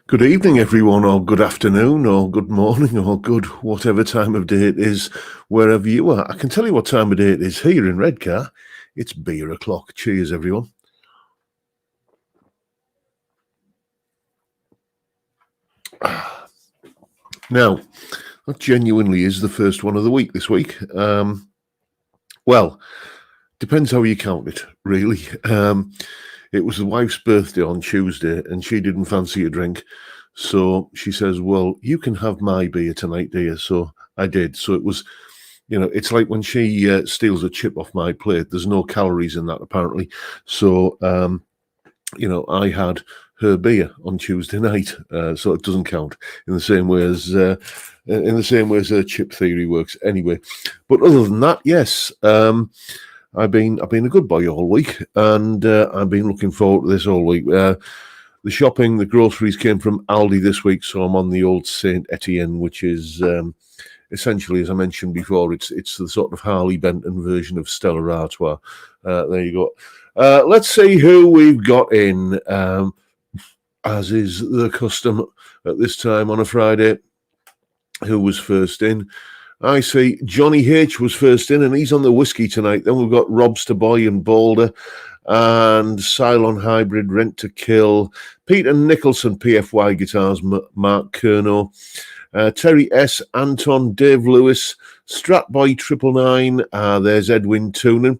Good evening, everyone, or good afternoon, or good morning, or good whatever time of day it is, wherever you are. I can tell you what time of day it is here in Redcar. It's beer o'clock. Cheers, everyone. Now, that genuinely is the first one of the week this week. Well, depends how you count it, really. It was the wife's birthday on Tuesday, and she didn't fancy a drink. So she says, well, you can have my beer tonight, dear. So I did. So it was, it's like when she steals a chip off my plate. There's no calories in that, apparently. So, I had her beer on Tuesday night, so it doesn't count in the same way as her chip theory works. Anyway, but other than that, yes. I've been a good boy all week, and I've been looking forward to this all week. The shopping, the groceries came from Aldi this week, so I'm on the old Saint Etienne, which is essentially, as I mentioned before, it's the sort of Harley Benton version of Stella Artois. There you go. Let's see who we've got in, as is the custom at this time on a Friday. Who was first in? I see Johnny H was first in, and he's on the whiskey tonight. Then we've got Robster Boy and Boulder, and Cylon Hybrid, Rent to Kill, Peter Nicholson, PFY Guitars, Mark Kerno, Terry S, Anton, Dave Lewis, Stratboy 999, there's Edwin Toonan.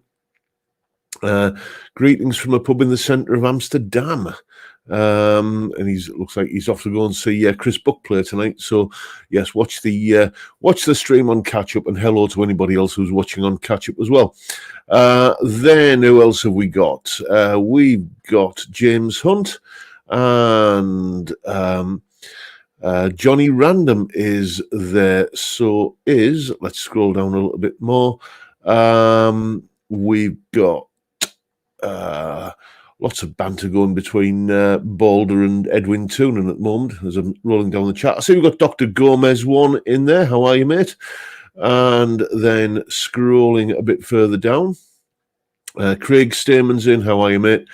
Greetings from a pub in the centre of Amsterdam. And looks like he's off to go and see Chris Buck play tonight. So yes, watch the stream on Catch Up, and hello to anybody else who's watching on Catch Up as well. Then who else have we got? We've got James Hunt, and Johnny Random is there. So let's scroll down a little bit more. We've got lots of banter going between Boulder and Edwin Toonan at the moment as I'm rolling down the chat. I see we've got Dr. Gomez one in there. How are you, mate? And then scrolling a bit further down, Craig Stayman's in. How are you, mate?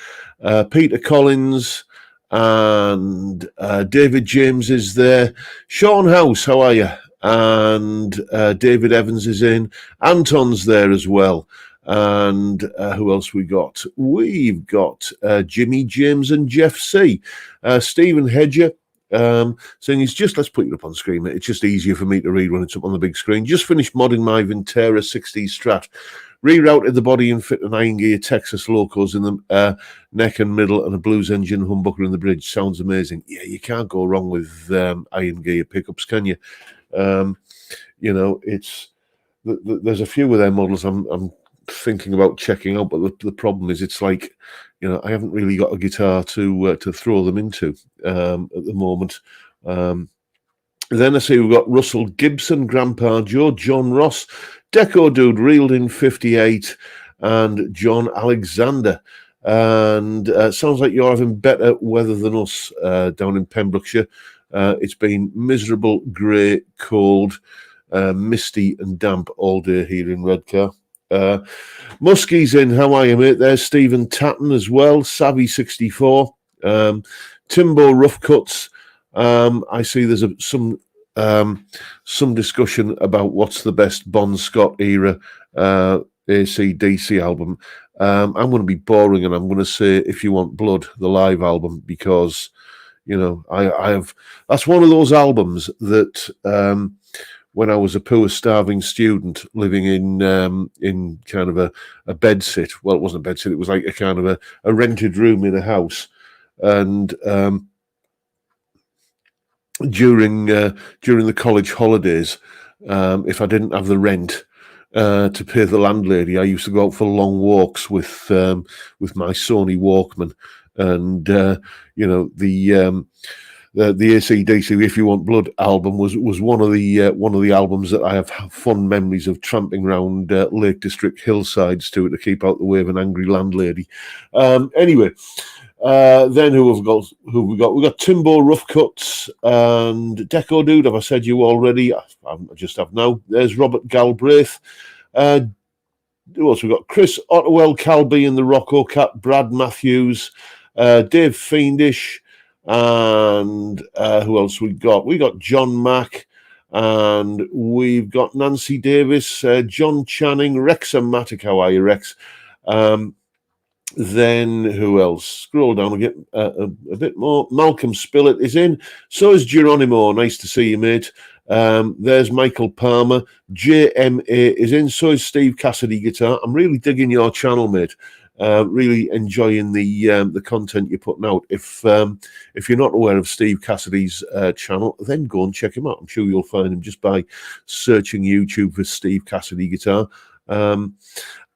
Peter Collins and David James is there. Sean House, how are you? And David Evans is in. Anton's there as well. And who else we got? We've got Jimmy James and Jeff C. Stephen Hedger saying let's put it up on screen. It's just easier for me to read when it's up on the big screen. Just finished modding my Vintera 60s Strat. Rerouted the body and fit an iron gear Texas Locos in the neck and middle and a Blues engine humbucker in the bridge. Sounds amazing. Yeah, you can't go wrong with iron gear pickups, can you? There's a few of their models I'm thinking about checking out, but the problem is it's like, I haven't really got a guitar to throw them into at the moment. Then I see we've got Russell Gibson, Grandpa Joe, John Ross, Deco Dude, Reeled in 58, and John Alexander. And sounds like you're having better weather than us down in Pembrokeshire. It's been miserable, grey, cold, misty and damp all day here in Redcar. Muskie's in. How are you, mate? There's Stephen Tatton as well. Savvy 64. Timbo Rough Cuts. I see there's some discussion about what's the best Bon Scott era AC/DC album. I'm going to be boring, and I'm going to say If You Want Blood, the live album, because I have. That's one of those albums that. When I was a poor, starving student living in kind of a bedsit. Well, it wasn't a bedsit. It was like a kind of a rented room in a house. And during the college holidays, if I didn't have the rent to pay the landlady, I used to go out for long walks with my Sony Walkman, and the AC/DC If You Want Blood album was one of the albums that I have fond memories of tramping around Lake District hillsides to keep out the way of an angry landlady. Anyway, then who have we got? We've got Timbo Rough Cuts and Deco Dude. Have I said you already? I just have now. There's Robert Galbraith. Who else? We've got Chris Ottewell, Calby and the Rocco Cat, Brad Matthews, Dave Fiendish, and who else we got? We got John Mack, and we've got Nancy Davis, John Channing, Rex and Matic. How are you, Rex? Then who else? Scroll down and get a bit more. Malcolm Spillett is in. So is Geronimo. Nice to see you, mate. There's Michael Palmer. JMA is in. So is Steve Cassidy Guitar. I'm really digging your channel, mate. Really enjoying the content you're putting out. If you're not aware of Steve Cassidy's channel, then go and check him out. I'm sure you'll find him just by searching YouTube for Steve Cassidy Guitar.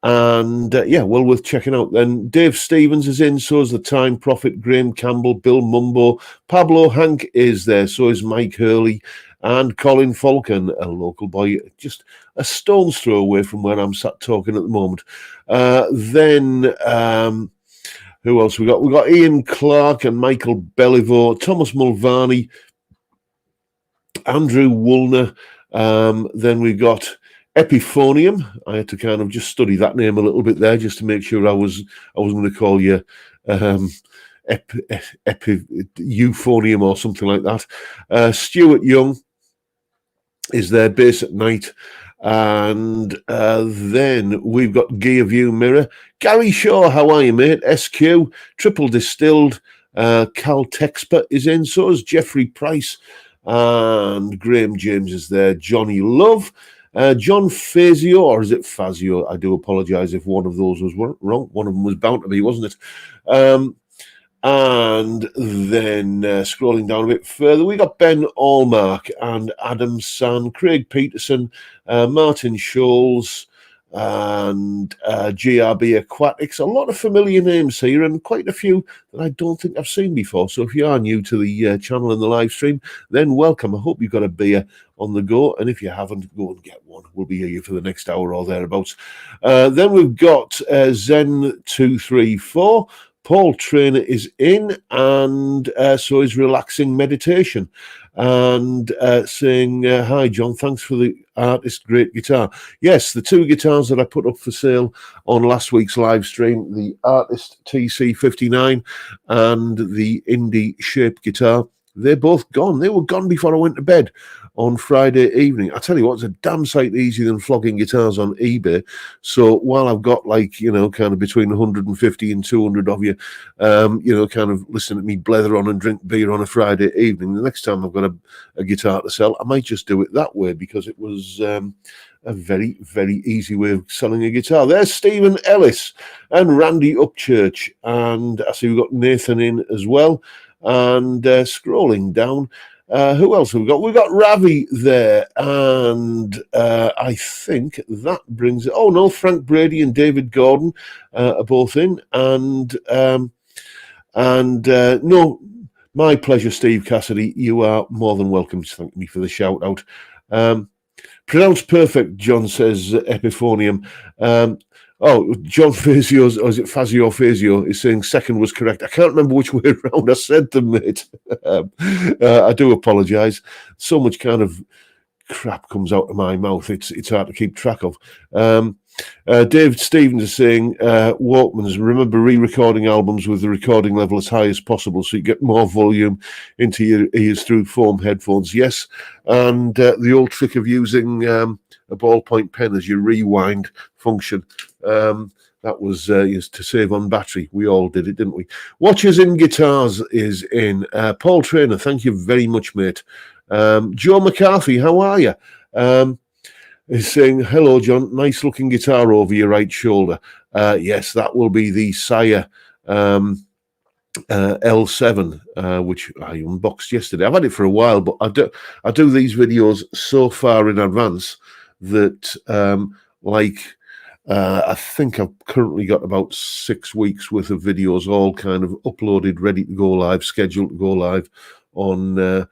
Yeah, well worth checking out. Then Dave Stevens is in, so is the Time Prophet, Graham Campbell, Bill Mumbo, Pablo Hank is there, so is Mike Hurley, and Colin Falcon, a local boy, just a stone's throw away from where I'm sat talking at the moment. Then who else we got? We got Ian Clark and Michael Belliveau, Thomas Mulvaney, Andrew Woolner. Then we got Epiphonium. I had to kind of just study that name a little bit there just to make sure I wasn't going to call you Euphonium or something like that. Stuart Young is there, Bass at Night. And then we've got Gear View Mirror. Gary Shaw, how are you, mate? SQ, Triple Distilled. Cal Texper is in, so is Jeffrey Price. And Graham James is there. Johnny Love. John Fazio, or is it Fazio? I do apologise if one of those was wrong. One of them was bound to be, wasn't it? And then scrolling down a bit further, we got Ben Allmark and Adam San, Craig Peterson, Martin Scholes, and GRB Aquatics. A lot of familiar names here and quite a few that I don't think I've seen before. So if you are new to the channel and the live stream, then welcome. I hope you've got a beer on the go, and if you haven't, go and get one. We'll be here for the next hour or thereabouts. Then we've got Zen234. Paul Trainer is in, and so is Relaxing Meditation, and saying, hi, John, thanks for the artist, great guitar. Yes, the two guitars that I put up for sale on last week's live stream, the Artist TC59 and the Indie Shape guitar, they're both gone. They were gone before I went to bed on Friday evening. I tell you what, it's a damn sight easier than flogging guitars on eBay. So while I've got kind of between 150 and 200 of you, kind of listening to me blether on and drink beer on a Friday evening, the next time I've got a guitar to sell, I might just do it that way because it was a very, very easy way of selling a guitar. There's Stephen Ellis and Randy Upchurch. And I see we've got Nathan in as well. And scrolling down, who else have we got? We've got Ravi there, and I think that brings it. Oh no, Frank Brady and David Gordon are both in, and no, my pleasure, Steve Cassidy. You are more than welcome to thank me for the shout out. Pronounced perfect, John says. Epiphonium. Oh, John Fazio, or is it Fazio Fazio, is saying second was correct. I can't remember which way around I said them, mate. I do apologise. So much kind of crap comes out of my mouth. It's hard to keep track of. David Stevens is saying, Walkmans, remember re-recording albums with the recording level as high as possible so you get more volume into your ears through foam headphones. Yes, and the old trick of using a ballpoint pen as your rewind function. That was used to save on battery. We all did it, didn't we? Watchers in Guitars is in. Paul Trainer, thank you very much, mate. Joe McCarthy, how are you? Is saying, hello, John, nice looking guitar over your right shoulder. Yes, that will be the Sire L7, which I unboxed yesterday. I've had it for a while, but I do these videos so far in advance that I think I've currently got about 6 weeks worth of videos all kind of uploaded, ready to go live, scheduled to go live on the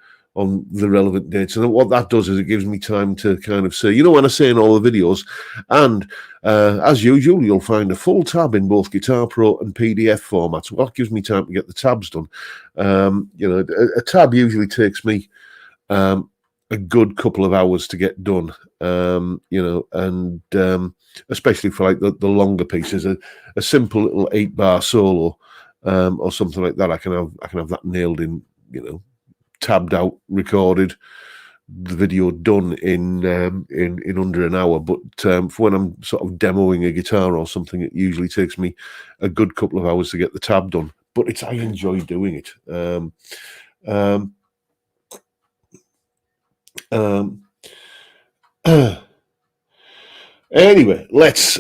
relevant dates. And what that does is it gives me time to kind of say, when I say in all the videos, and as usual, you'll find a full tab in both Guitar Pro and PDF formats. Well, that gives me time to get the tabs done. A tab usually takes me a good couple of hours to get done, especially for like the longer pieces, a simple little 8-bar solo or something like that. I can have that nailed in tabbed out, recorded, the video done in under an hour. But for when I'm sort of demoing a guitar or something, it usually takes me a good couple of hours to get the tab done. But I enjoy doing it. Anyway, let's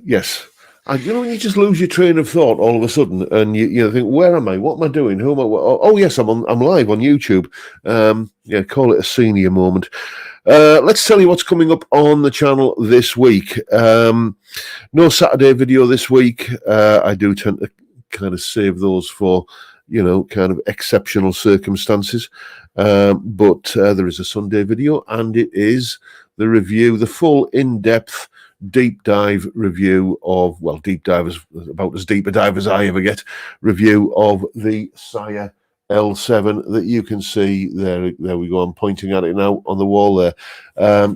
yes. When you just lose your train of thought all of a sudden, and you think, where am I? What am I doing? Who am I? Oh yes, I'm live on YouTube. Call it a senior moment. Let's tell you what's coming up on the channel this week. No Saturday video this week. I do tend to kind of save those for kind of exceptional circumstances. But there is a Sunday video, and it is the full in-depth deep dive review of, deep dive is about as deep a dive as I ever get, review of the Sire L7 that you can see there. There we go. I'm pointing at it now on the wall there.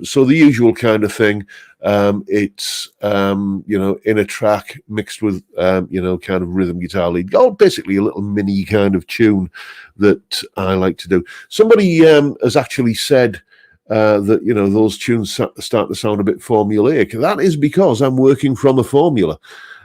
So the usual kind of thing. It's in a track mixed with kind of rhythm guitar lead, basically a little mini kind of tune that I like to do. Somebody has actually said that those tunes start to sound a bit formulaic. That is because I'm working from a formula.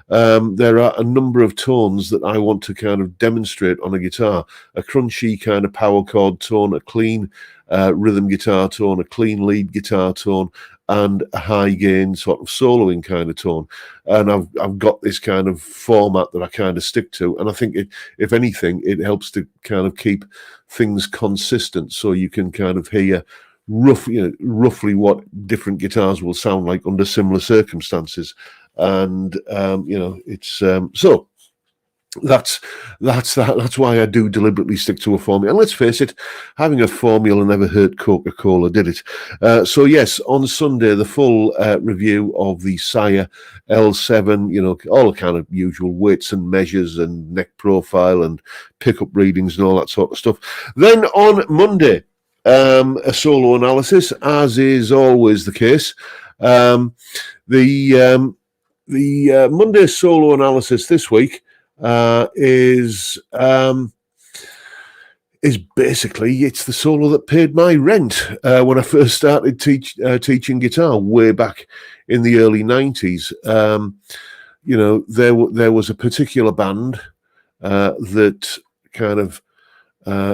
There are a number of tones that I want to kind of demonstrate on a guitar: a crunchy kind of power chord tone, a clean rhythm guitar tone, a clean lead guitar tone, and a high gain sort of soloing kind of tone. And I've got this kind of format that I kind of stick to, and I think if anything, it helps to kind of keep things consistent, so you can kind of hear roughly what different guitars will sound like under similar circumstances. And it's so that's why I do deliberately stick to a formula. And let's face it, having a formula never hurt Coca-Cola, did it? So yes, on Sunday, the full review of the Sire L7, all the kind of usual weights and measures and neck profile and pickup readings and all that sort of stuff. Then on Monday, a solo analysis, as is always the case. The Monday solo analysis this week is basically, it's the solo that paid my rent when I first started teaching guitar way back in the early 90s. There was a particular band that kind of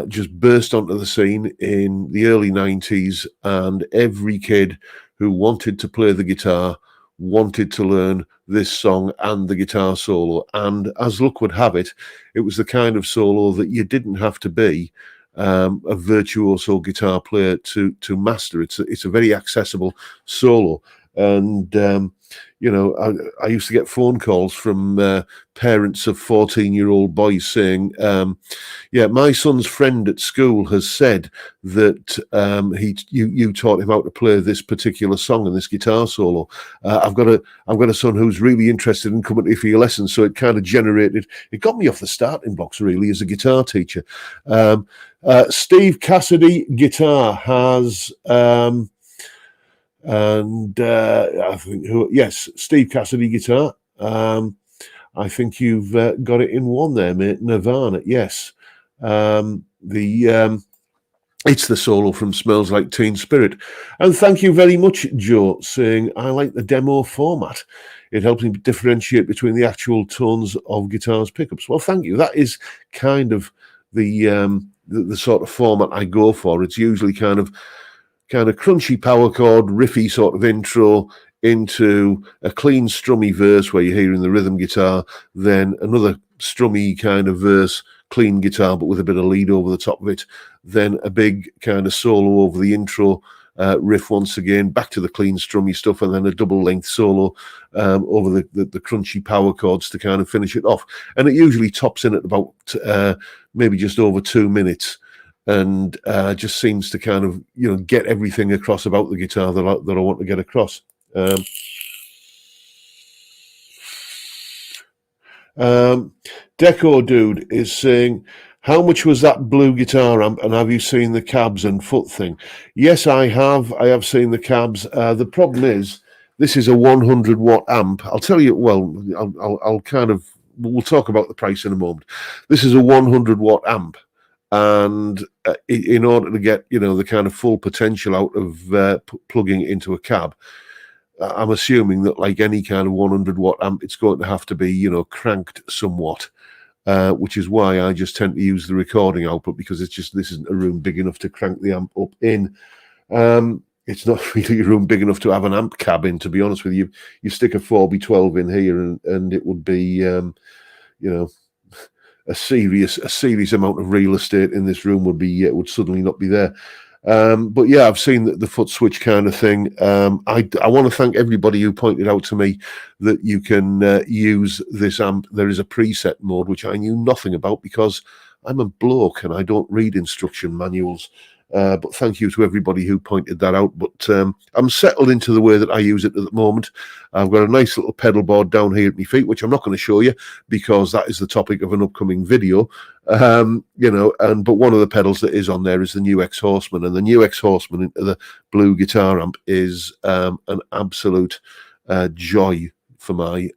just burst onto the scene in the early 90s, and every kid who wanted to play the guitar wanted to learn this song and the guitar solo. And as luck would have it, it was the kind of solo that you didn't have to be a virtuoso guitar player to master. It's a very accessible solo. And I used to get phone calls from parents of 14-year-old boys saying, my son's friend at school has said that you taught him how to play this particular song and this guitar solo. I've got a son who's really interested in coming to you for your lessons. So it kind of it got me off the starting blocks really as a guitar teacher. Steve Cassidy Guitar has I think Steve Cassidy Guitar. I think you've got it in one there, mate. Nirvana, yes. It's the solo from Smells Like Teen Spirit. And thank you very much, Joe, saying I like the demo format. It helps me differentiate between the actual tones of guitars pickups. Well, thank you. That is kind of the sort of format I go for. It's usually kind of crunchy power chord, riffy sort of intro into a clean strummy verse where you're hearing the rhythm guitar, then another strummy kind of verse, clean guitar but with a bit of lead over the top of it, then a big kind of solo over the intro riff once again, back to the clean strummy stuff, and then a double length solo over the crunchy power chords to kind of finish it off. And it usually tops in at about maybe just over 2 minutes. And just seems to kind of get everything across about the guitar that I want to get across. Deco Dude is saying, how much was that blue guitar amp, and have you seen the cabs and foot thing? Yes, I have. I have seen the cabs. The problem is, this is a 100 watt amp. I'll tell you. Well, we'll talk about the price in a moment. This is a 100 watt amp. And in order to get, the kind of full potential out of plugging it into a cab, I'm assuming that like any kind of 100 watt amp, it's going to have to be, cranked somewhat, which is why I just tend to use the recording output, because this isn't a room big enough to crank the amp up in. It's not really a room big enough to have an amp cab in, to be honest with you. You stick a 4x12 in here and it would be, a serious amount of real estate in this room would suddenly not be there. But yeah, I've seen the foot switch kind of thing. I want to thank everybody who pointed out to me that you can use this amp. There is a preset mode, which I knew nothing about because I'm a bloke and I don't read instruction manuals. But thank you to everybody who pointed that out. But I'm settled into the way that I use it at the moment. I've got a nice little pedal board down here at my feet, which I'm not going to show you because that is the topic of an upcoming video. But one of the pedals that is on there is the new X Horseman, and the new X Horseman into the blue guitar amp is an absolute joy for my.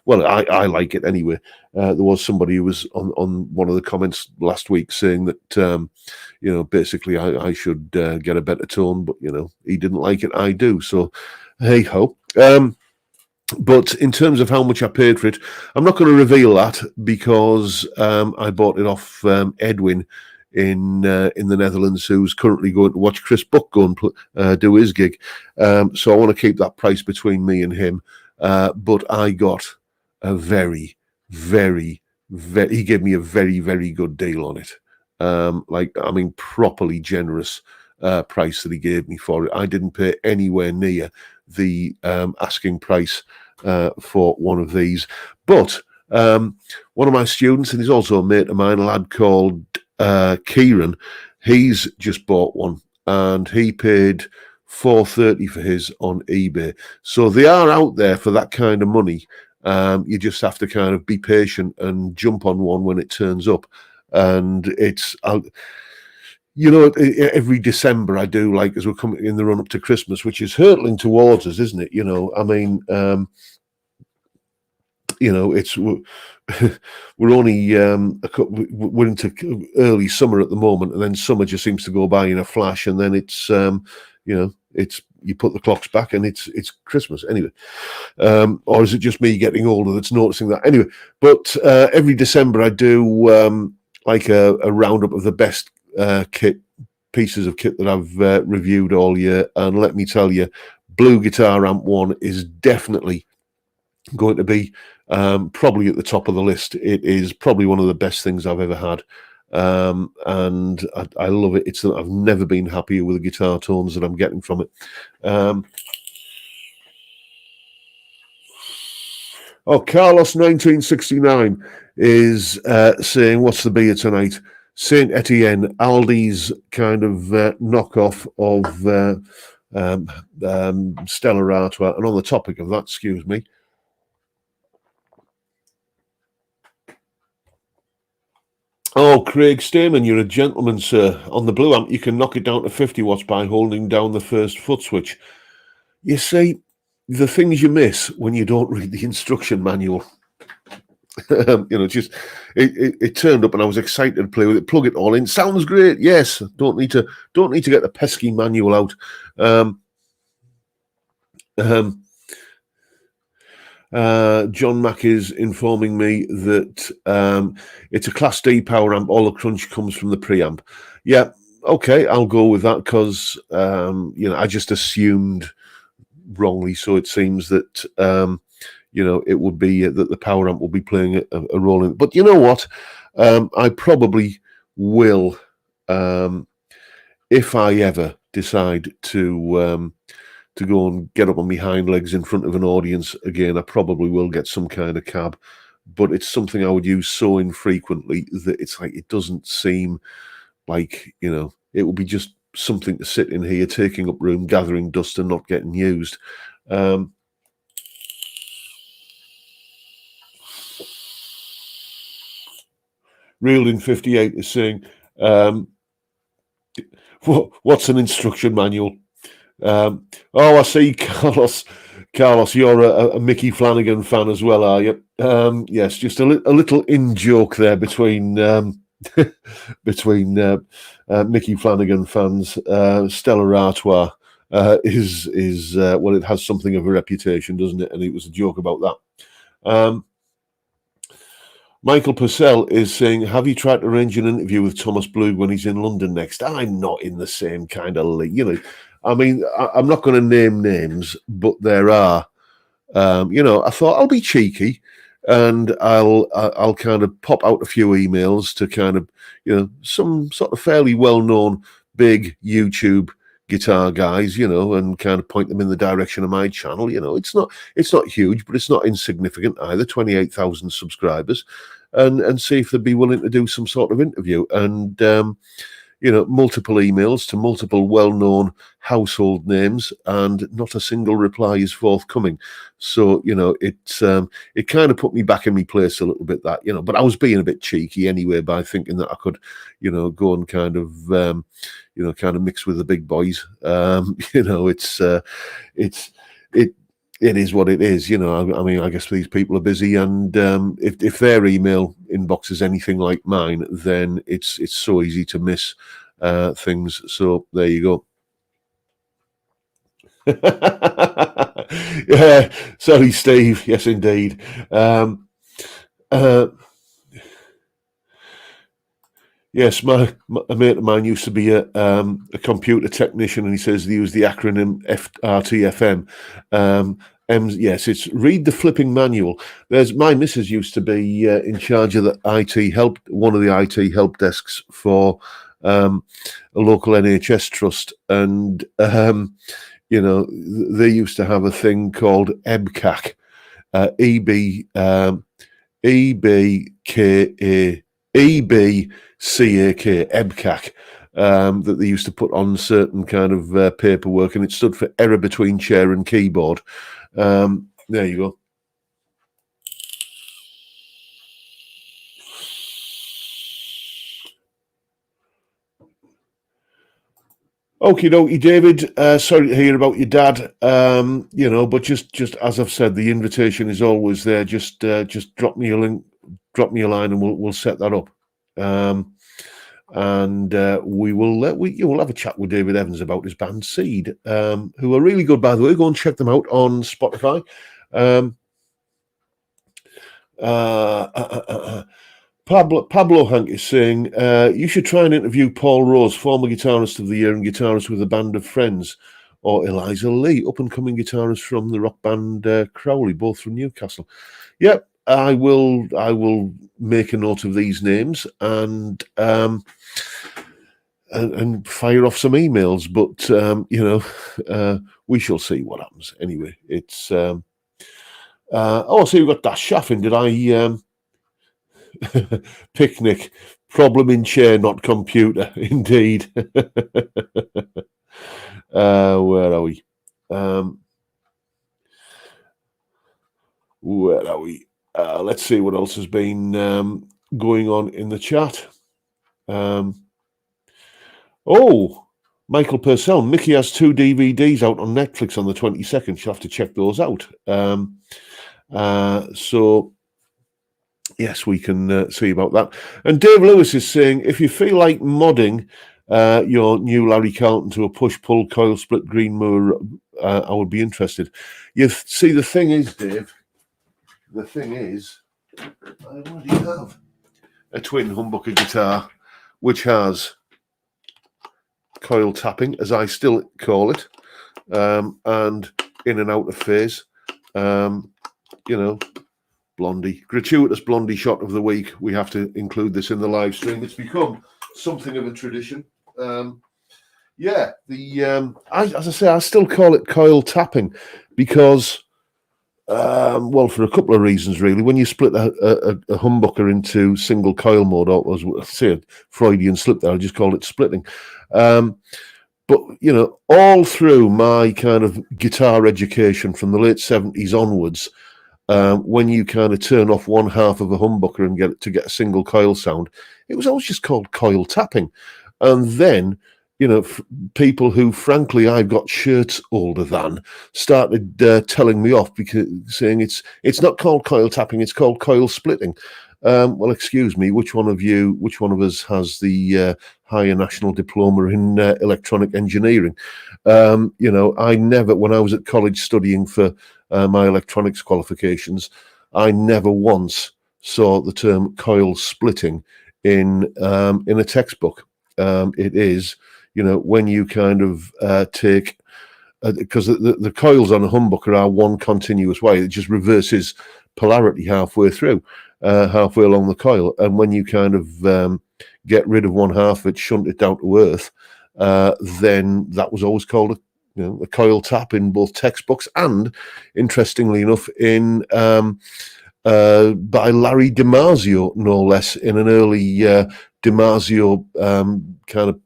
Well, I like it anyway. There was somebody who was on one of the comments last week saying that basically I should get a better tone, but he didn't like it. I do, so hey ho. But in terms of how much I paid for it, I'm not going to reveal that because I bought it off Edwin in the Netherlands, who's currently going to watch Chris Buck go and do his gig. So I want to keep that price between me and him. But I got a very, very, he gave me a very, very good deal on it. Properly generous price that he gave me for it. I didn't pay anywhere near the asking price for one of these. But one of my students, and he's also a mate of mine, a lad called Kieran, he's just bought one and he paid $430 for his on eBay. So they are out there for that kind of money. You just have to kind of be patient and jump on one when it turns up. And it's every December I do, like, as we're coming in the run up to Christmas, which is hurtling towards us, isn't it? It's we're only we're into early summer at the moment, and then summer just seems to go by in a flash, and then it's it's you put the clocks back and it's Christmas anyway. Or is it just me getting older that's noticing that? Anyway, but every December I do like a roundup of the best pieces of kit that I've reviewed all year, and let me tell you, Blue Guitar Amp 1 is definitely going to be probably at the top of the list. It is probably one of the best things I've ever had, and I love it. I've never been happier with the guitar tones that I'm getting from it. Carlos 1969 is saying, what's the beer tonight? Saint Etienne, Aldi's kind of knockoff of Stella Artois. And on the topic of that, excuse me, Craig Stamen, you're a gentleman, sir. On the Blue Amp, you can knock it down to 50 watts by holding down the first foot switch. You see, the things you miss when you don't read the instruction manual. It turned up and I was excited to play with it. Plug it all in. Sounds great. Yes. Don't need to get the pesky manual out. John Mack is informing me that it's a Class D power amp. All the crunch comes from the preamp. Yeah, okay, I'll go with that because I just assumed wrongly. So it seems that it would be that the power amp will be playing a role in it. But you know what? I probably will, if I ever decide to go and get up on my hind legs in front of an audience again, I probably will get some kind of cab. But it's something I would use so infrequently that it's like it doesn't seem like, it would be just something to sit in here, taking up room, gathering dust and not getting used. Reeled in 58 is saying, what's an instruction manual? I see, Carlos. Carlos, you're a Mickey Flanagan fan as well, are you? Yes, just a little in joke there between between Mickey Flanagan fans. Stella Artois is well, it has something of a reputation, doesn't it? And it was a joke about that. Michael Purcell is saying, have you tried to arrange an interview with Thomas Blue when he's in London next? I'm not in the same kind of league. You know, I mean, I'm not going to name names, but there are, you know, I thought I'll be cheeky and I'll kind of pop out a few emails to kind of, you know, some sort of fairly well-known big YouTube guitar guys, you know, and kind of point them in the direction of my channel. You know, it's not huge, but it's not insignificant either. 28,000 subscribers, and see if they'd be willing to do some sort of interview. And you know, multiple emails to multiple well-known household names, and not a single reply is forthcoming. So, you know, it kind of put me back in my place a little bit, that, you know, but I was being a bit cheeky anyway by thinking that I could, you know, go and kind of, you know, kind of mix with the big boys. You know, it is what it is, you know. I mean, I guess these people are busy, and if their email inbox is anything like mine, then it's so easy to miss things. So there you go. Yeah, sorry, Steve. Yes, indeed. Yes, a mate of mine used to be a computer technician, and he says they use the acronym RTFM. Yes, it's read the flipping manual. There's my missus used to be in charge of the IT help, one of the IT help desks for a local NHS trust, and you know, they used to have a thing called EBCAC, EBCAC, that they used to put on certain kind of paperwork, and it stood for error between chair and keyboard. There you go. Okie dokie, David. Sorry to hear about your dad. You know, but just as I've said, the invitation is always there. Just drop me a link, drop me a line, and we'll set that up. And you will have a chat with David Evans about his band Seed, who are really good, by the way. Go and check them out on Spotify. Pablo Hank is saying, you should try and interview Paul Rose, former guitarist of the year and guitarist with a band of friends, or Eliza Lee, up-and-coming guitarist from the rock band Crowley, both from Newcastle. Yep, I will make a note of these names and fire off some emails. But you know, we shall see what happens. Anyway, it's so you've got Dash Shaffin. Did I picnic problem in chair, not computer? Indeed. Where are we? Where are we? Let's see what else has been going on in the chat. Michael Purcell. Mickey has 2 DVDs out on Netflix on the 22nd. She'll have to check those out. So, yes, we can see about that. And Dave Lewis is saying, if you feel like modding your new Larry Carlton to a push-pull coil split green moor, I would be interested. You see, the thing is, Dave, I already have a twin humbucker guitar, which has coil tapping, as I still call it, and in and out of phase. You know, Blondie, gratuitous Blondie shot of the week. We have to include this in the live stream. It's become something of a tradition. As I say, I still call it coil tapping because, well, for a couple of reasons, really. When you split a humbucker into single coil mode, or say a Freudian slip there, I just called it splitting. But, you know, all through my kind of guitar education from the late 70s onwards, when you kind of turn off one half of a humbucker and get a single coil sound, it was always just called coil tapping. And then, you know, people who, frankly, I've got shirts older than, started telling me off because saying it's not called coil tapping, it's called coil splitting. Well, excuse me, which one of us has the higher national diploma in electronic engineering? I never, when I was at college studying for my electronics qualifications, I never once saw the term coil splitting in a textbook. It is, when you kind of take, because the coils on a humbucker are one continuous way. It just reverses polarity halfway through, halfway along the coil. And when you kind of get rid of one half of it, shunt it down to earth, then that was always called a coil tap in both textbooks and, interestingly enough, in by Larry DiMarzio, no less, in an early DiMarzio kind of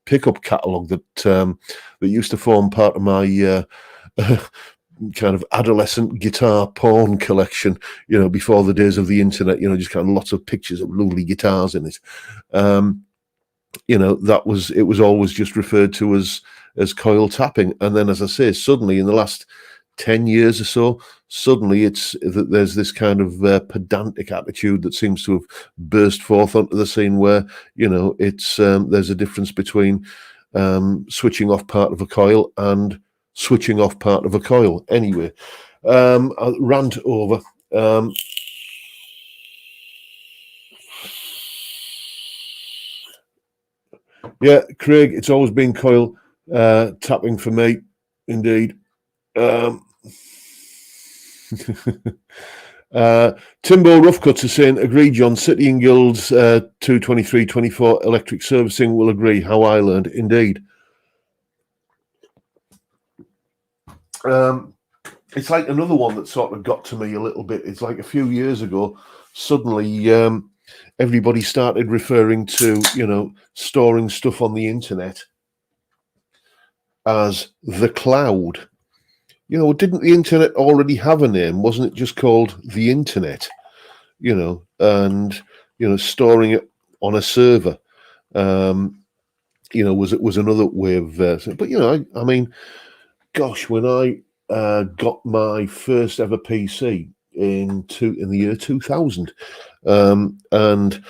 pickup catalogue that used to form part of my kind of adolescent guitar porn collection, before the days of the internet, just kind of lots of pictures of lovely guitars in it. It was always just referred to as coil tapping. And then, as I say, suddenly in the last 10 years or so, suddenly there's this kind of pedantic attitude that seems to have burst forth onto the scene where, it's there's a difference between switching off part of a coil and switching off part of a coil. Anyway, I'll rant over. Yeah, Craig, it's always been coil tapping for me, indeed. Timbo Roughcuts is saying, agree, John. City and Guilds 22324 electric servicing will agree. How I learned, indeed. It's like another one that sort of got to me a little bit. It's like a few years ago, suddenly everybody started referring to, storing stuff on the internet as the cloud. Didn't the internet already have a name? Wasn't it just called the internet? And storing it on a server, was another way of. But I mean, gosh, when I got my first ever PC in the year 2000, and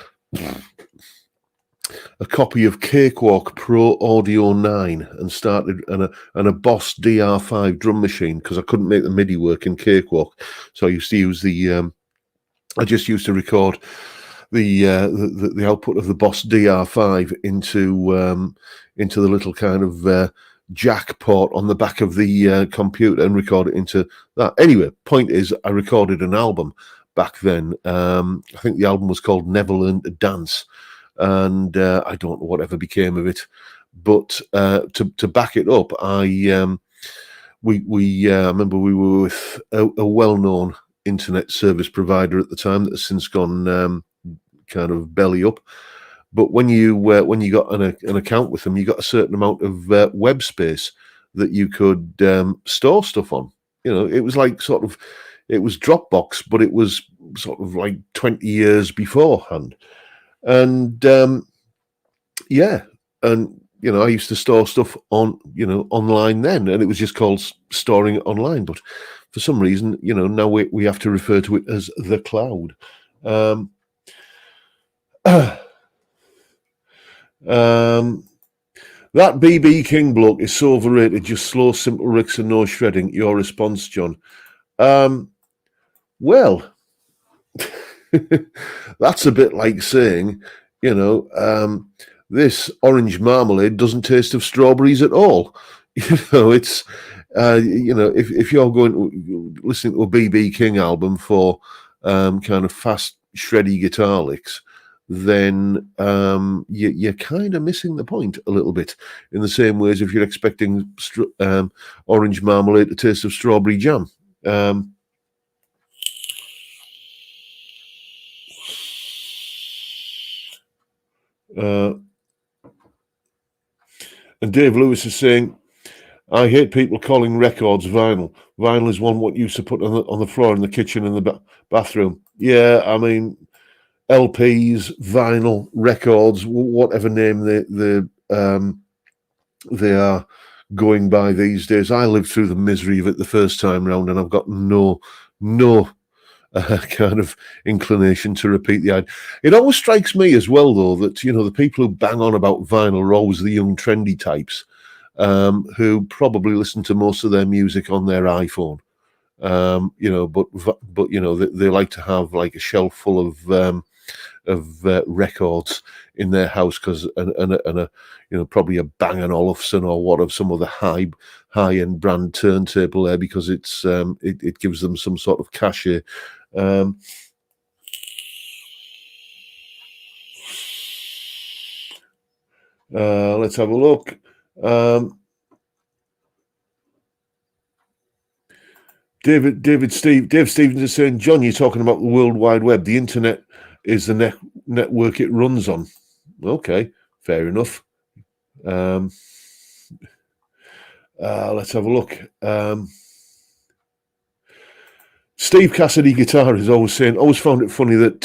a copy of Cakewalk Pro Audio 9 and started and a Boss DR5 drum machine, because I couldn't make the MIDI work in Cakewalk, so I used to use I just used to record the output of the Boss DR5 into the little kind of jack port on the back of the computer and record it into that. Anyway, point is, I recorded an album back then. I think the album was called Never Learned to Dance. And I don't know whatever became of it, but to back it up, I remember we were with a well-known internet service provider at the time that has since gone kind of belly up. But when you got an account with them, you got a certain amount of web space that you could store stuff on. It was like it was Dropbox, but it was sort of like 20 years beforehand. And I used to store stuff on online then, and it was just called storing it online. But for some reason, now we have to refer to it as the cloud. That BB King bloke is so overrated. Just slow, simple ricks and no shredding. Your response, John? Well. That's a bit like saying, this orange marmalade doesn't taste of strawberries at all. It's, if you're going to listening to a BB King album for kind of fast, shreddy guitar licks, then you're kind of missing the point a little bit. In the same way as if you're expecting orange marmalade to taste of strawberry jam. And Dave Lewis is saying, I hate people calling records vinyl. Vinyl is what you used to put on the floor in the kitchen and the bathroom. Yeah, I mean, LPs, vinyl, records, whatever name they are going by these days. I lived through the misery of it the first time round, and I've got no kind of inclination to repeat the idea. It always strikes me as well, though, that the people who bang on about vinyl are always the young trendy types, who probably listen to most of their music on their iPhone. But they like to have like a shelf full of records in their house because probably a Bang & Olufsen or what of some other high end brand turntable there, because it gives them some sort of cachet. Let's have a look. Dave Stevens is saying, John, you're talking about the World Wide Web. The internet is the network it runs on. Okay, fair enough. Let's have a look. Steve Cassidy Guitar is always saying, always found it funny that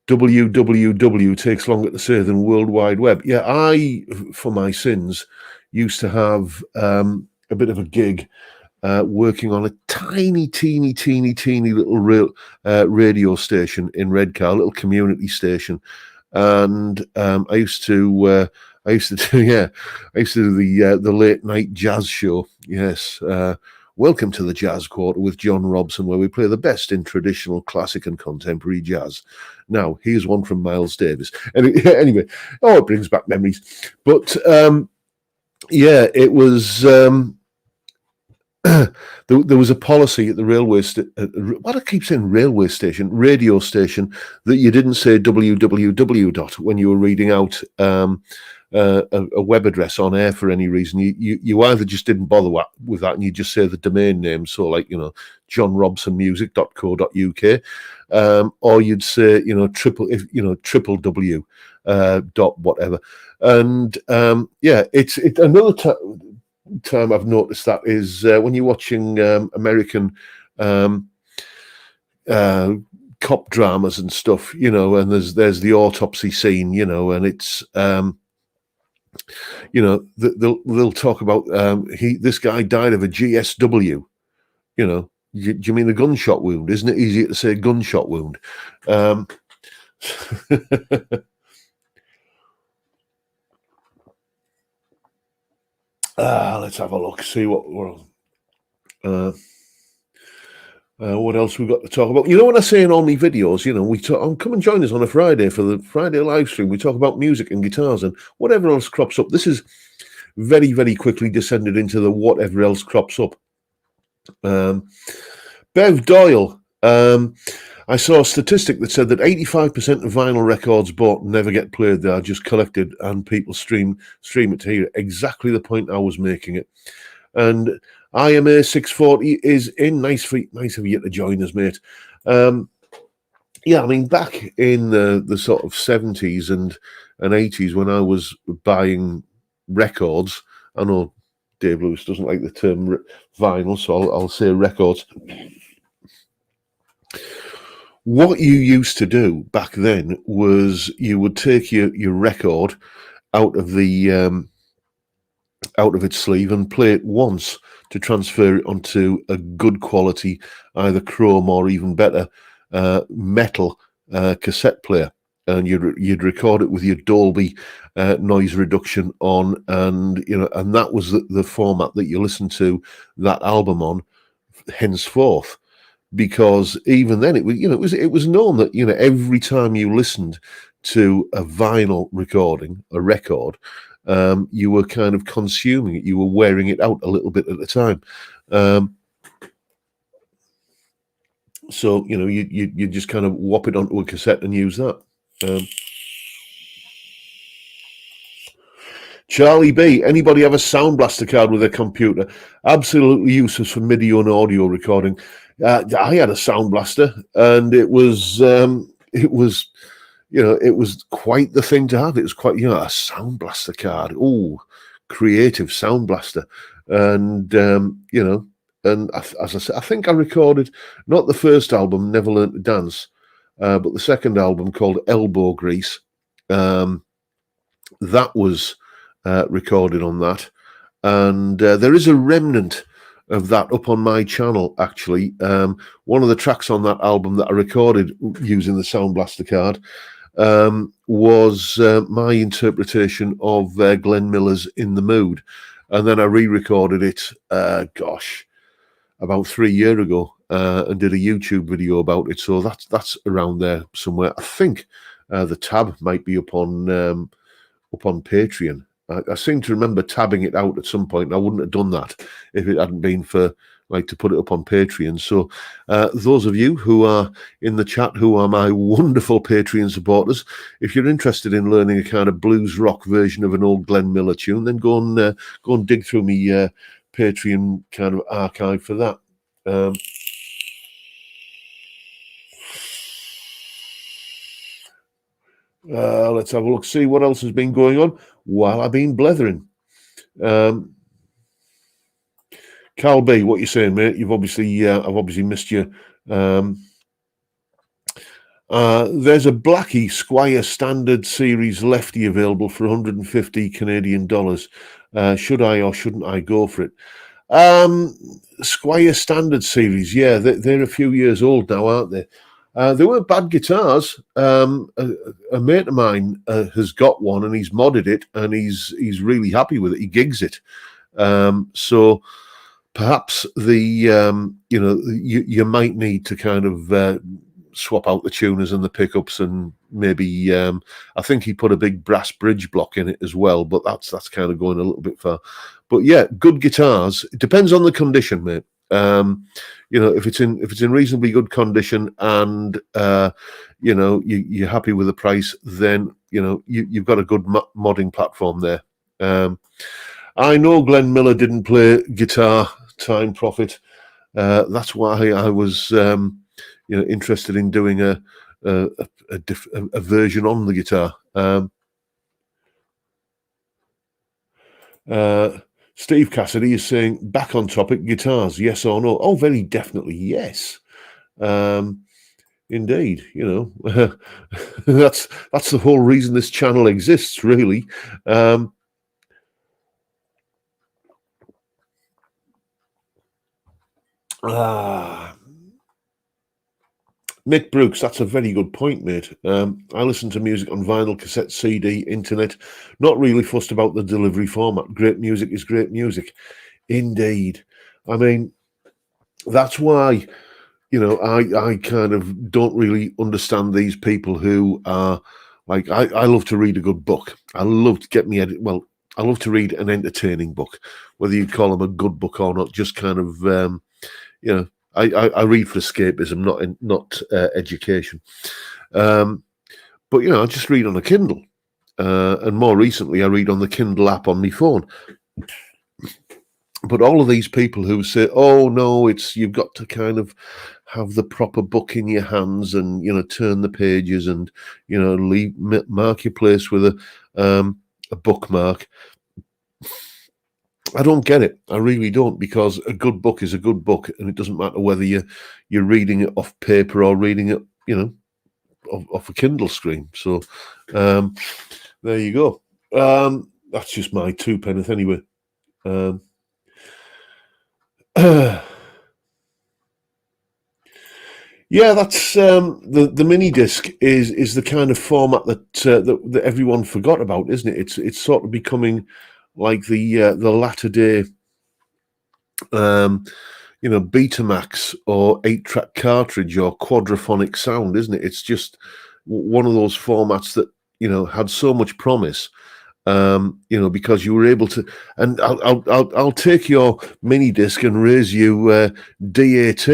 www takes longer to say than World Wide Web. Yeah, I, for my sins, used to have a bit of a gig working on a teeny little radio station in Redcar, a little community station, and I used to do the late night jazz show. Yes, welcome to the Jazz Quarter with John Robson, where we play the best in traditional, classic, and contemporary jazz. Now, here's one from Miles Davis. Anyway, it brings back memories. But it was. There was a policy at the railway what I keep saying railway station, radio station, that you didn't say www when you were reading out a web address on air for any reason. You either just didn't bother with that and you just say the domain name, so like johnrobsonmusic.co.uk, or you'd say triple W dot whatever. And it's another time I've noticed that is when you're watching American cop dramas and stuff, and there's the autopsy scene, and it's they'll talk about this guy died of a GSW. Do you mean a gunshot wound? Isn't it easier to say gunshot wound? Let's have a look. See what else we've got to talk about. When I say in all my videos, we talk. Come and join us on a Friday for the Friday live stream. We talk about music and guitars and whatever else crops up. This is very, very quickly descended into the whatever else crops up. Bev Doyle. I saw a statistic that said that 85% of vinyl records bought never get played. They are just collected and people stream it to hear it. Exactly the point I was making it. And IMA 640 is in. Nice of you to join us, mate. Back in the sort of 70s and 80s when I was buying records, I know Dave Lewis doesn't like the term vinyl, so I'll say records. What you used to do back then was you would take your record out of its sleeve and play it once to transfer it onto a good quality, either chrome or even better, metal cassette player, and you'd record it with your Dolby noise reduction on, and that was the format that you listened to that album on henceforth. Because even then, it was known that every time you listened to a vinyl recording, a record, you were kind of consuming it. You were wearing it out a little bit at a time. So you just kind of whop it onto a cassette and use that. Charlie B, anybody have a Sound Blaster card with a computer? Absolutely useless for MIDI and audio recording. I had a Sound Blaster, and it was quite the thing to have. It was quite, a Sound Blaster card. Oh, creative Sound Blaster. And, and as I said, I think I recorded not the first album, Never Learned to Dance, but the second album called Elbow Grease. That was recorded on that. And there is a remnant of that up on my channel, actually. One of the tracks on that album that I recorded using the Sound Blaster card was my interpretation of Glenn Miller's In the Mood. And then I re-recorded it, about 3 years ago, and did a YouTube video about it. So that's around there somewhere. I think the tab might be up on Patreon. I seem to remember tabbing it out at some point, and I wouldn't have done that if it hadn't been for to put it up on Patreon. So those of you who are in the chat, who are my wonderful Patreon supporters, if you're interested in learning a kind of blues rock version of an old Glenn Miller tune, then go and dig through me Patreon kind of archive for that. Let's have a look, see what else has been going on while I've been blethering. Carl B, what you saying, mate? You've obviously, I've obviously missed you. There's a Blackie Squire Standard Series Lefty available for 150 Canadian dollars. Should I or shouldn't I go for it? Squire Standard Series, yeah, they're a few years old now, aren't they? They weren't bad guitars. A mate of mine has got one, and he's modded it, and he's really happy with it. He gigs it. So perhaps you might need to kind of swap out the tuners and the pickups, and maybe I think he put a big brass bridge block in it as well, but that's kind of going a little bit far. But yeah, good guitars. It depends on the condition, mate. If it's in reasonably good condition, and you're happy with the price, then you've got a good modding platform there. I know Glenn Miller didn't play guitar, Time Prophet. That's why I was interested in doing a version on the guitar. Steve Cassidy is saying, back on topic, guitars, yes or no? Oh, very definitely yes. Indeed, that's the whole reason this channel exists, really. Mick Brooks, that's a very good point, mate. I listen to music on vinyl, cassette, CD, internet. Not really fussed about the delivery format. Great music is great music. Indeed. I mean, that's why, I kind of don't really understand these people who are like, I love to read a good book. I love to I love to read an entertaining book, whether you call them a good book or not, just kind of, I read for escapism, not education. But I just read on a Kindle, and more recently, I read on the Kindle app on my phone. But all of these people who say, "Oh no, you've got to kind of have the proper book in your hands, and turn the pages, and mark your place with a bookmark." I don't get it. I really don't, because a good book is a good book, and it doesn't matter whether you're reading it off paper or reading it, off a Kindle screen. So there you go. That's just my 2 pence anyway. Yeah, that's the mini disc is the kind of format that everyone forgot about, isn't it? It's sort of becoming like the latter day, Betamax or 8-track cartridge or quadraphonic sound, isn't it? It's just one of those formats that had so much promise, because you were able to. And I'll take your mini disc and raise you DAT.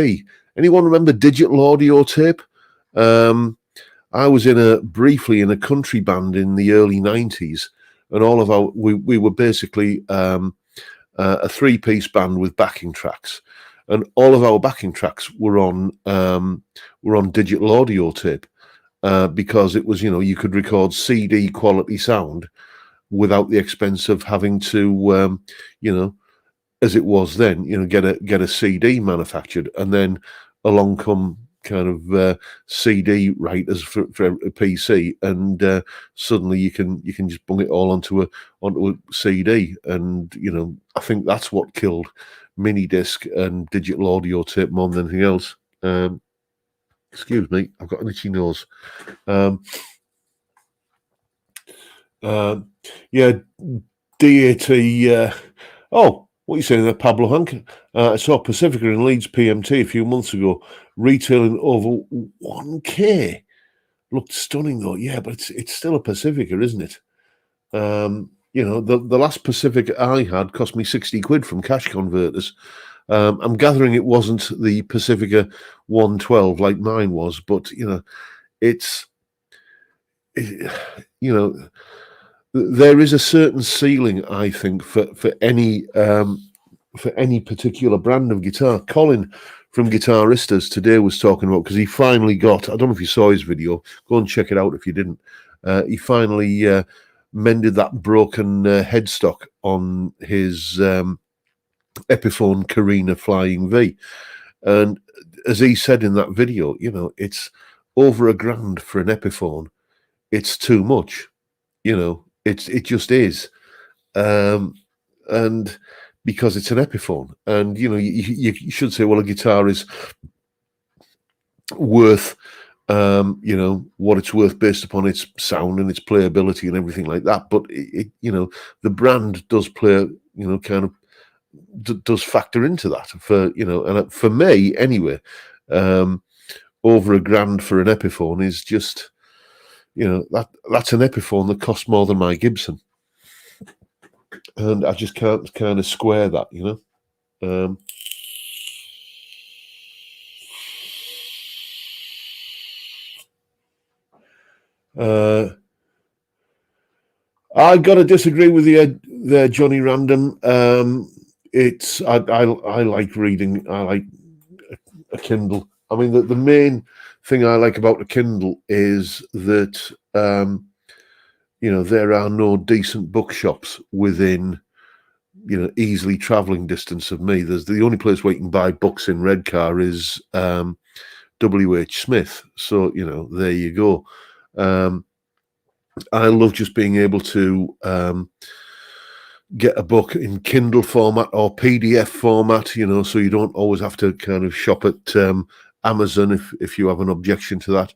Anyone remember digital audio tape? I was briefly in a country band in the early 90s. And all of we were basically a 3-piece band with backing tracks, and all of our backing tracks were on digital audio tape, because it was you could record CD quality sound without the expense of having to as it was then get a CD manufactured, and then along come kind of CD writers for a PC, and suddenly you can just bung it all onto a CD, and I think that's what killed mini disc and digital audio tape more than anything else. Excuse me, I've got an itchy nose. Yeah, DAT. Oh, what are you saying there, Pablo Hank? I saw Pacifica in Leeds PMT a few months ago, retailing over 1K. Looked stunning though. Yeah, but it's still a Pacifica, isn't it? The last Pacifica I had cost me 60 quid from Cash Converters. I'm gathering it wasn't the Pacifica 112 like mine was, but there is a certain ceiling, I think, for any particular brand of guitar. Colin from Guitaristas today was talking about, because he finally got, I don't know if you saw his video, go and check it out if you didn't. He finally mended that broken headstock on his Epiphone Carina Flying V. And as he said in that video, it's over $1,000 for an Epiphone. It's too much, it just is. And because it's an Epiphone, and you should say, well, a guitar is worth what it's worth based upon its sound and its playability and everything like that. But the brand does play, kind of does factor into that for and for me anyway. Over $1,000 for an Epiphone is just, that's an Epiphone that costs more than my Gibson, and I just can't kind of square that, I got to disagree with you there, Johnny Random. It's I like reading. I like a Kindle. I mean, the main thing I like about a Kindle is that there are no decent bookshops within easily traveling distance of me. There's the only place where you can buy books in Redcar is W.H. Smith. So there you go. I love just being able to get a book in Kindle format or PDF format, so you don't always have to kind of shop at Amazon if you have an objection to that.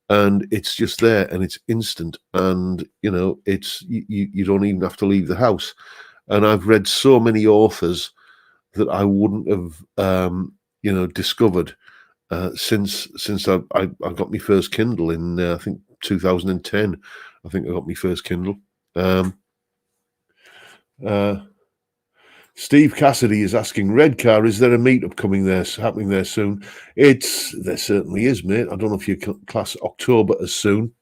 And it's just there, and it's instant, and it's you don't even have to leave the house. And I've read so many authors that I wouldn't have discovered since I got my first Kindle in I think 2010. I think I got my first Kindle. Steve Cassidy is asking, Redcar, is there a meetup happening there soon? There certainly is, mate. I don't know if you class October as soon.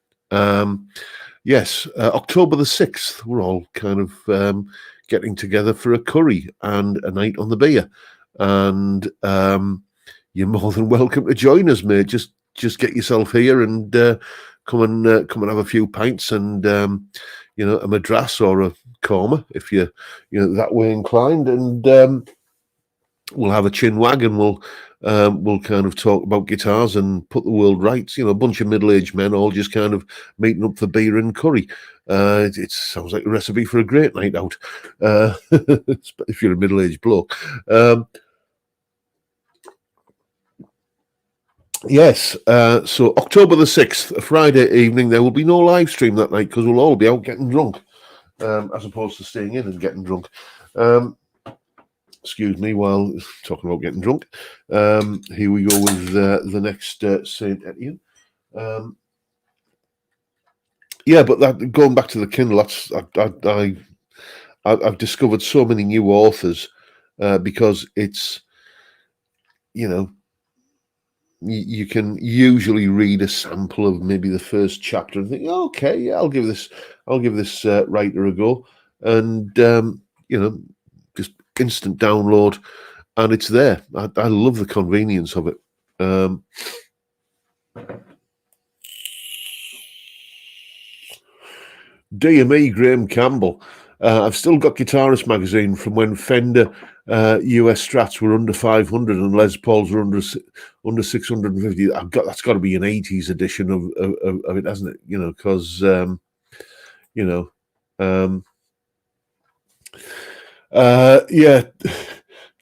Yes, October the 6th, we're all kind of getting together for a curry and a night on the beer. And you're more than welcome to join us, mate. Just get yourself here and come and have a few pints and a madras or a korma if you're that way inclined, and we'll have a chin wag, and we'll kind of talk about guitars and put the world right. A bunch of middle-aged men all just kind of meeting up for beer and curry. It sounds like a recipe for a great night out if you're a middle-aged bloke. Yes, so October the 6th, a Friday evening, there will be no live stream that night because we'll all be out getting drunk, as opposed to staying in and getting drunk. Excuse me while talking about getting drunk. Here we go with the next Saint Etienne. Yeah, but going back to the Kindle, I've discovered so many new authors because it's, you can usually read a sample of maybe the first chapter and think, oh, okay, yeah, I'll give this writer a go, and just instant download, and it's there. I love the convenience of it. Dear me, Graham Campbell. I've still got Guitarist magazine from when Fender US Strats were under 500 and Les Pauls were under 650. That's got to be an 80s edition of it, hasn't it? You know, because you know, yeah.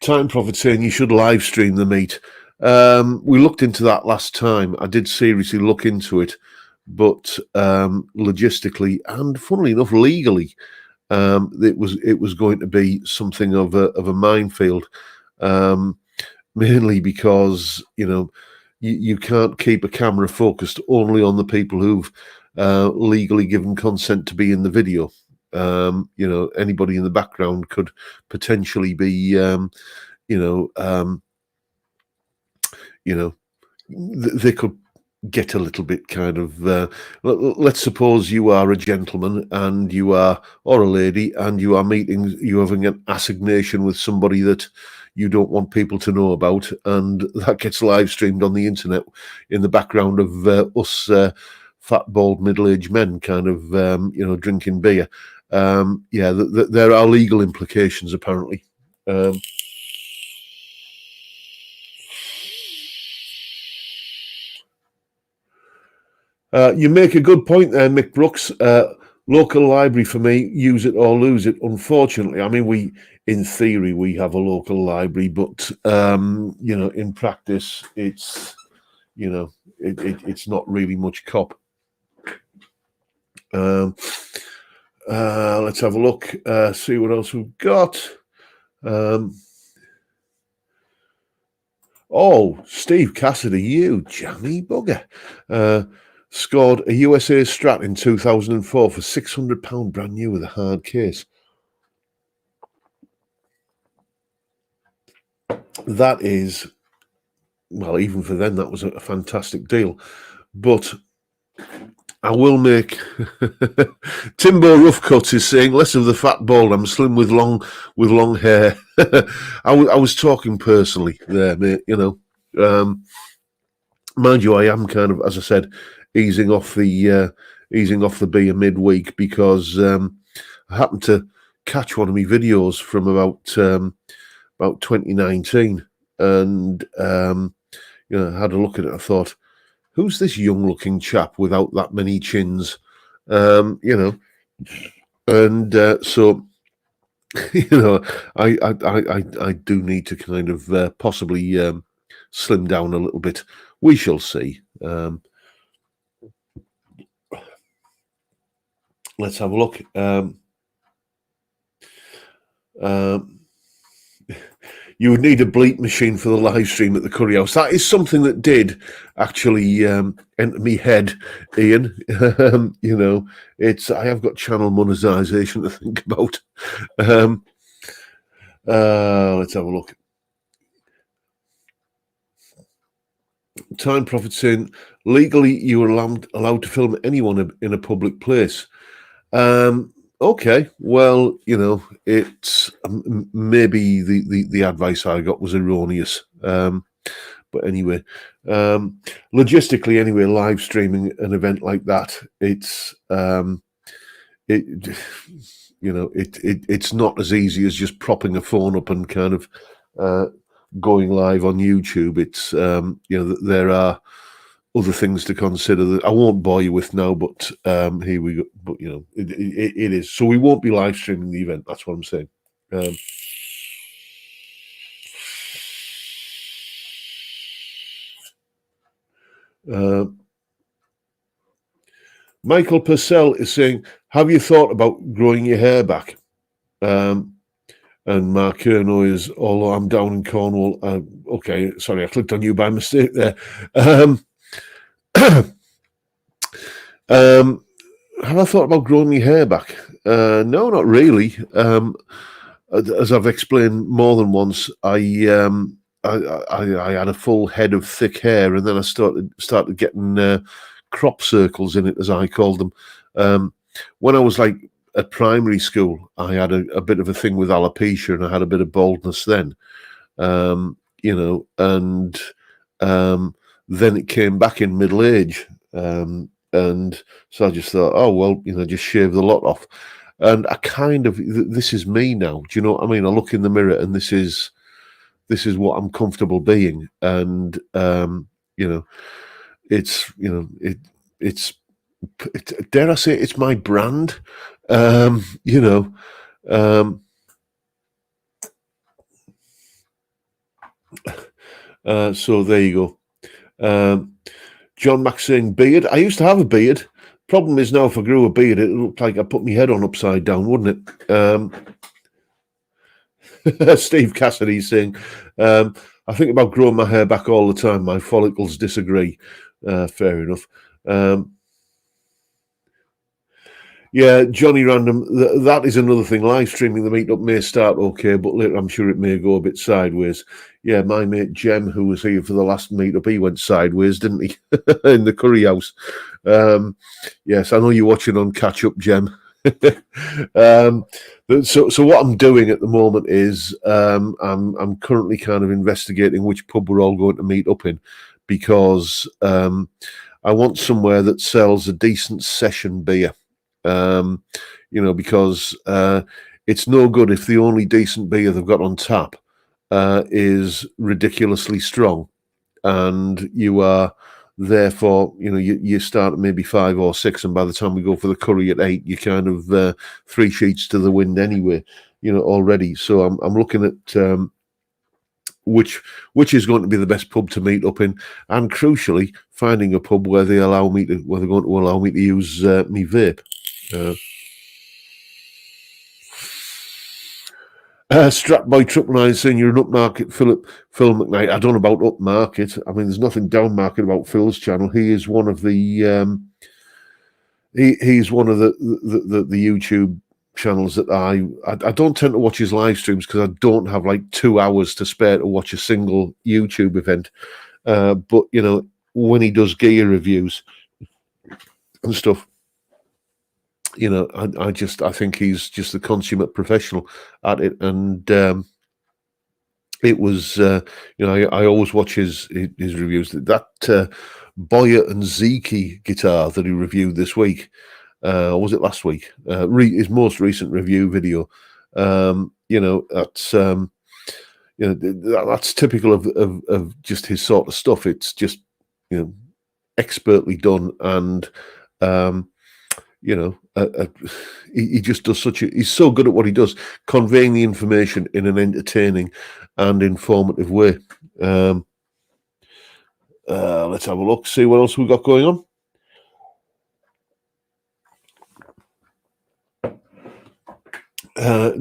Time Prophet saying you should live stream the meet. We looked into that last time. I did seriously look into it, but logistically and funnily enough, legally, it was going to be something of a minefield. Mainly because you can't keep a camera focused only on the people who've legally given consent to be in the video. Anybody in the background could potentially be, they could get a little bit kind of. Let's suppose you are a gentleman and or a lady, and you are having an assignation with somebody that you don't want people to know about, and that gets live streamed on the internet in the background of us fat, bald, middle-aged men kind of, drinking beer. There are legal implications, apparently. You make a good point there, Mick Brooks. Local library for me, use it or lose it. Unfortunately, I mean, in theory, we have a local library, but in practice, it's not really much cop. Let's have a look, see what else we've got. Steve Cassidy, you jammy bugger. Scored a USA Strat in 2004 for £600 brand new with a hard case. That is, well, even for them, that was a fantastic deal. But I will make Timbo Roughcuts is saying less of the fat bald. I'm slim with long hair. I was talking personally there, mate. Mind you, I am kind of, as I said, easing off the beer midweek because I happened to catch one of my videos from about 2019 and had a look at it. I thought, who's this young-looking chap without that many chins? So I do need to kind of possibly slim down a little bit. We shall see. Let's have a look. You would need a bleep machine for the live stream at the Curry House. That is something that did actually enter me head, Ian. I have got channel monetization to think about. Let's have a look. Time Prophet saying, legally you are allowed to film anyone in a public place. Okay, well, it's maybe the advice I got was erroneous. But anyway, logistically, anyway, live streaming an event like that, it's it's not as easy as just propping a phone up and kind of going live on YouTube. It's there are other things to consider that I won't bore you with now, but here we go. But it is. So we won't be live streaming the event. That's what I'm saying. Michael Purcell is saying, have you thought about growing your hair back? And Mark Kerno is, although I'm down in Cornwall. Okay, sorry, I clicked on you by mistake there. Have I thought about growing my hair back? No, not really. As I've explained more than once, I had a full head of thick hair, and then I started getting crop circles in it, as I called them. When I was at primary school, I had a bit of a thing with alopecia, and I had a bit of baldness then. And then it came back in middle age. And so I just thought, oh, well, just shave the lot off. And I kind of, this is me now. Do you know what I mean? I look in the mirror and this is what I'm comfortable being. And, you know, it's, it's, dare I say, it's my brand. You know, so there you go. John Mack saying beard. I used to have a beard. Problem is now, if I grew a beard, it looked like I put my head on upside down, wouldn't it? Steve Cassidy saying, I think about growing my hair back all the time. My follicles disagree. Fair enough. Yeah, Johnny Random, that is another thing. Live streaming the meetup may start okay, but later I'm sure it may go a bit sideways. Yeah, my mate Jem, who was here for the last meetup, he went sideways, didn't he? In the curry house. Yes, I know you're watching on Catch Up, Jem. So what I'm doing at the moment is I'm currently kind of investigating which pub we're all going to meet up in, because I want somewhere that sells a decent session beer. Because it's no good if the only decent beer they've got on tap is ridiculously strong, and you are therefore, you start at maybe 5 or 6, and by the time we go for the curry at 8, you're kind of 3 sheets to the wind anyway, already. So I'm looking at which is going to be the best pub to meet up in, and crucially finding a pub where they're going to allow me to use me vape. Strapboy Truckman saying you're an upmarket Phil McKnight. I don't know about upmarket. I mean, there's nothing downmarket about Phil's channel. He is one of the he's one of the YouTube channels that I don't tend to watch his live streams, because I don't have like 2 hours to spare to watch a single YouTube event. But when he does gear reviews and stuff, I think he's just a consummate professional at it. And it was, I always watch his reviews. That Boyer and Zeke guitar that he reviewed this week, or was it last week? His most recent review video. That's typical of just his sort of stuff. It's just expertly done, and he just does he's so good at what he does, conveying the information in an entertaining and informative way. Let's have a look, see what else we've got going on.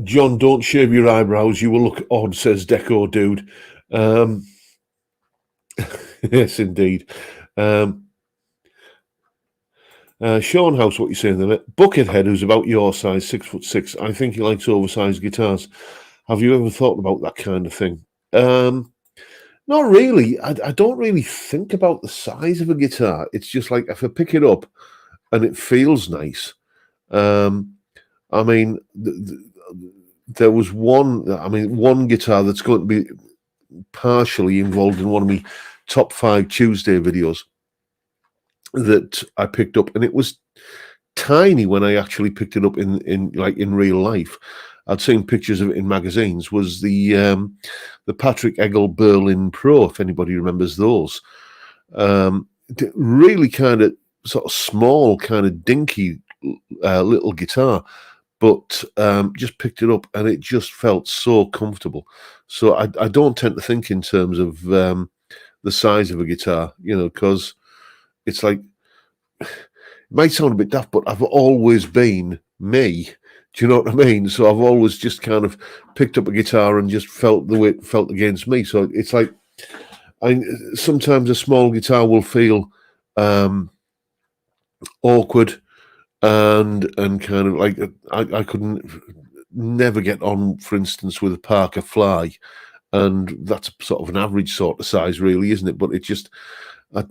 John, don't shave your eyebrows, you will look odd, says Deco Dude. Yes, indeed. Sean House, what you saying there? Buckethead, who's about your size, 6'6". I think he likes oversized guitars. Have you ever thought about that kind of thing? Not really. I don't really think about the size of a guitar. It's just like, if I pick it up and it feels nice. I mean, there was one guitar that's going to be partially involved in one of my top 5 Tuesday videos that I picked up, and it was tiny when I actually picked it up in real life. I'd seen pictures of it in magazines. Was the Patrick Eggle Berlin Pro, if anybody remembers those. Really kind of sort of small, kind of dinky little guitar, but just picked it up and it just felt so comfortable. So I don't tend to think in terms of the size of a guitar, because it's like, it might sound a bit daft, but I've always been me. Do you know what I mean? So I've always just kind of picked up a guitar and just felt the way it felt against me. So it's like, sometimes a small guitar will feel awkward and kind of like, I couldn't never get on, for instance, with a Parker Fly, and that's sort of an average sort of size, really, isn't it? But it just,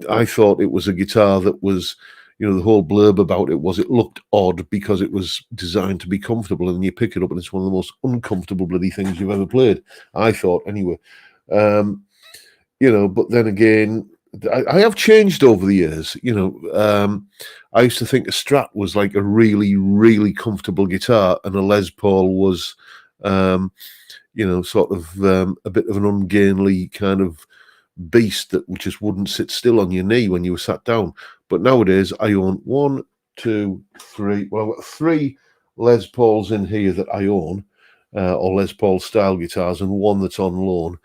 I thought it was a guitar that was, the whole blurb about it was it looked odd because it was designed to be comfortable, and you pick it up and it's one of the most uncomfortable bloody things you've ever played, I thought, anyway. But then again, I have changed over the years. I used to think a Strat was like a really, really comfortable guitar, and a Les Paul was, sort of a bit of an ungainly kind of beast that just wouldn't sit still on your knee when you were sat down. But nowadays, I own 1, 2, 3. Well, I've got 3 Les Pauls in here that I own, or Les Paul style guitars, and 1 that's on loan.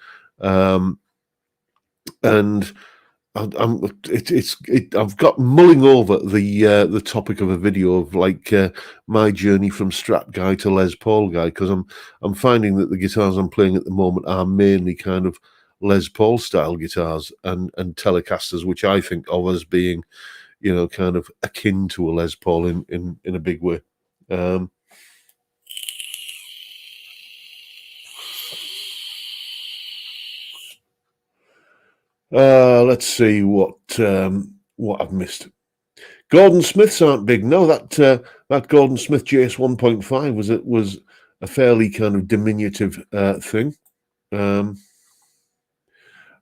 And I've got mulling over the topic of a video of like my journey from Strat guy to Les Paul guy, because I'm finding that the guitars I'm playing at the moment are mainly kind of Les Paul style guitars and Telecasters, which I think of as being, kind of akin to a Les Paul in a big way. Let's see what I've missed. Gordon Smiths aren't big. No, that Gordon Smith JS 1.5 was a fairly kind of diminutive thing.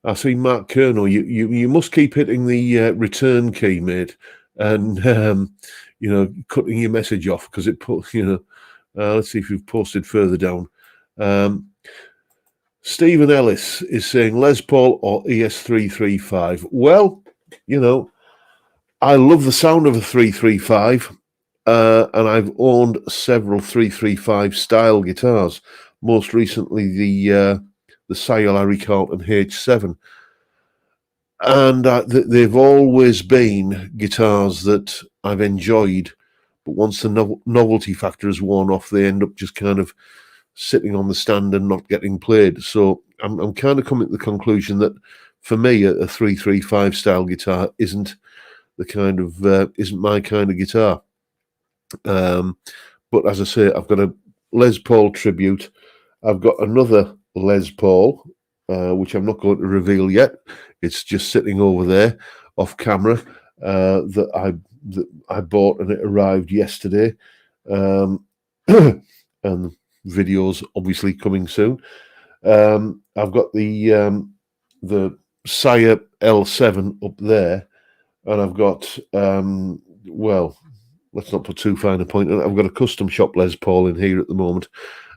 I see Mark Kerno. You must keep hitting the return key, mate, and cutting your message off, because it put let's see if you've posted further down. Stephen Ellis is saying Les Paul or ES335. Well, I love the sound of a 335, and I've owned several 335 style guitars. Most recently, the Sire Larry Carlton H7, and they've always been guitars that I've enjoyed. But once the novelty factor has worn off, they end up just kind of sitting on the stand and not getting played. So I'm kind of coming to the conclusion that for me, a 335 style guitar isn't my kind of guitar. But as I say, I've got a Les Paul tribute. I've got another Les Paul, which I'm not going to reveal yet. It's just sitting over there off camera, that I bought, and it arrived yesterday. And videos obviously coming soon. I've got the Sire L7 up there, and I've got let's not put too fine a point on it. I've got a custom shop Les Paul in here at the moment.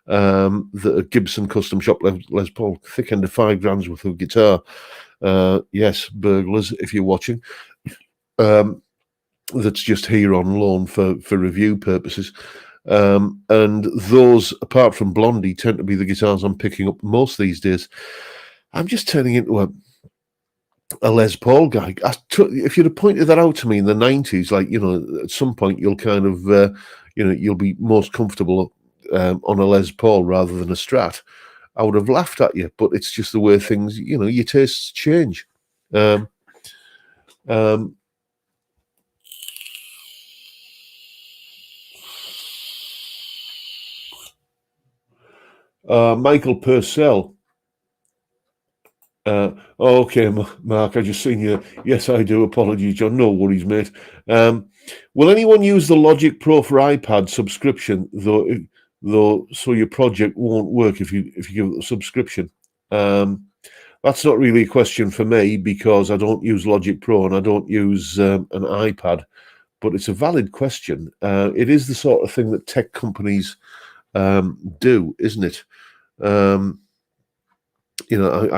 The Gibson custom shop Les Paul, thick end of $5,000 worth of guitar. Yes, burglars, if you're watching. That's just here on loan for review purposes. And those, apart from Blondie, tend to be the guitars I'm picking up most these days. I'm just turning into a Les Paul guy. If you'd have pointed that out to me in the 90s, like, at some point you'll kind of, you'll be most comfortable on a Les Paul rather than a Strat, I would have laughed at you. But it's just the way things, your tastes change. Michael Purcell. Okay, Mark, I just seen you. Yes, I do. Apologies, John. No worries, mate. Will anyone use the Logic Pro for iPad subscription, though, so your project won't work if you give it a subscription? That's not really a question for me, because I don't use Logic Pro and I don't use an iPad. But it's a valid question. It is the sort of thing that tech companies do, isn't it? I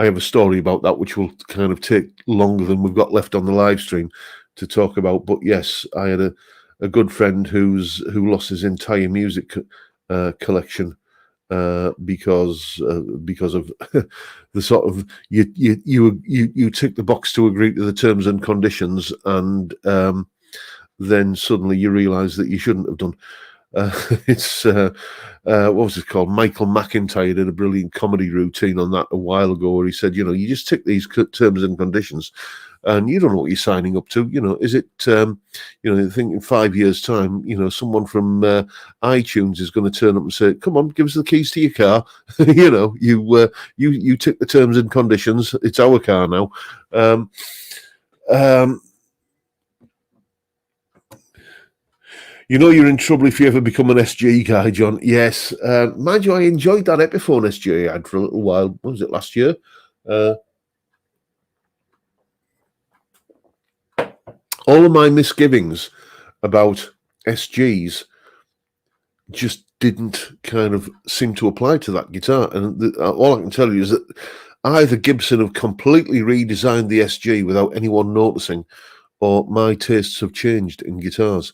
have a story about that which will kind of take longer than we've got left on the live stream to talk about. But yes, I had a good friend who lost his entire music collection because of the sort of you tick the box to agree to the terms and conditions, and then suddenly you realise that you shouldn't have done. It's what was it called? Michael McIntyre did a brilliant comedy routine on that a while ago, where he said, you just tick these terms and conditions, and you don't know what you're signing up to. Is it, I think in 5 years' time, someone from iTunes is going to turn up and say, "Come on, give us the keys to your car." You tick the terms and conditions. It's our car now. You're in trouble if you ever become an SG guy, John. Yes. Mind you, I enjoyed that Epiphone SG I had for a little while. What was it, last year? all of my misgivings about SGs just didn't kind of seem to apply to that guitar. And all I can tell you is that either Gibson have completely redesigned the SG without anyone noticing, or my tastes have changed in guitars.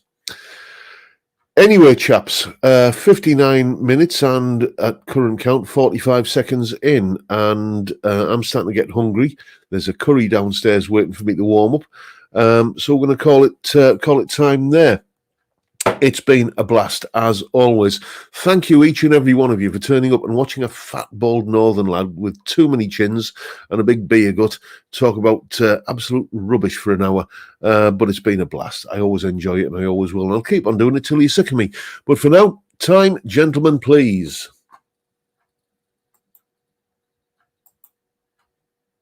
Anyway, chaps, 59 minutes and at current count, 45 seconds in, and I'm starting to get hungry. There's a curry downstairs waiting for me to warm up. So we're going to call it time there. It's been a blast, as always. Thank you, each and every one of you, for turning up and watching a fat, bald northern lad with too many chins and a big beer gut talk about absolute rubbish for an hour. But it's been a blast. I always enjoy it, and I always will. And I'll keep on doing it till you're sick of me. But for now, time, gentlemen, please.